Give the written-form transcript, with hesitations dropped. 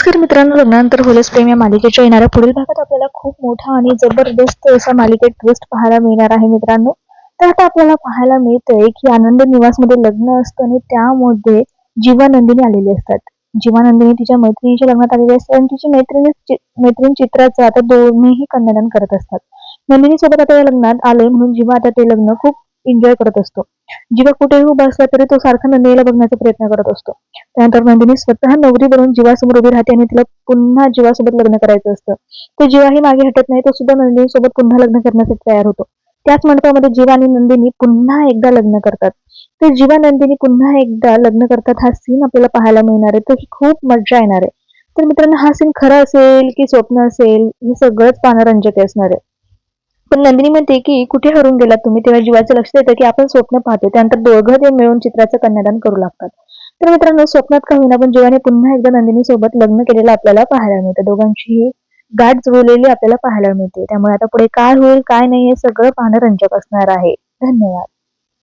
नमस्कार मित्रांनो, लग्नानंतर होईलच प्रेम या मालिकेच्या येणाऱ्या पुढील भागात आपल्याला खूप मोठा आणि जबरदस्त असा मालिकेत ट्विस्ट पाहायला मिळणार आहे मित्रांनो. तर आता आपल्याला पाहायला मिळतंय की आनंद निवासमध्ये लग्न असतं आणि त्यामध्ये जीवा नंदिनी आलेली असतात. जीवा नंदिनी तिच्या मैत्रिणीच्या लग्नात आलेली असते आणि तिची मैत्रीण चित्राचं आता दोन्हीही कन्यादान करत असतात. नंदिनी सोबत आता या लग्नात आले म्हणून जीवा आता ते लग्न खूप एन्जॉय करत असतो. जीवा कुठेही उभा असला तरी तो सारखा नंदिनीला बघण्याचा प्रयत्न करत असतो. त्यानंतर नंदिनी स्वतः नवरी बनून जीवासमोर उभी राहते आणि तिला पुन्हा जीवासोबत लग्न करायचं असतं. ते जीवाही मागे हटत नाही, तो सुद्धा नंदिनी सोबत पुन्हा लग्न करण्यासाठी तयार होतो. त्याच मंडपामध्ये जीवा आणि नंदिनी पुन्हा एकदा लग्न करतात. तर जीवा नंदिनी पुन्हा एकदा लग्न करतात हा सीन आपल्याला पाहायला मिळणार आहे, तर ही खूप मजा येणार आहे. तर मित्रांनो, हा सीन खरं असेल की स्वप्न असेल हे सगळंच पाहणं रंजक असणार आहे. पण नंदिनी म्हणते की कुठे हरून गेलात तुम्ही, तेव्हा जीवाचं लक्ष येतं की आपण स्वप्न पाहतो. त्यानंतर दोघं ते मिळून चित्राचं कन्यादान करू लागतात. तर मित्रांनो, स्वप्नात का होईना पण जीवाने पुन्हा एकदा नंदिनी सोबत लग्न केलेलं आपल्याला पाहायला मिळतं. दोघांची गाठ जुळलेली आपल्याला पाहायला मिळते. त्यामुळे आता पुढे काय होईल काय नाही हे सगळं पाहणं रंजक असणार आहे. धन्यवाद.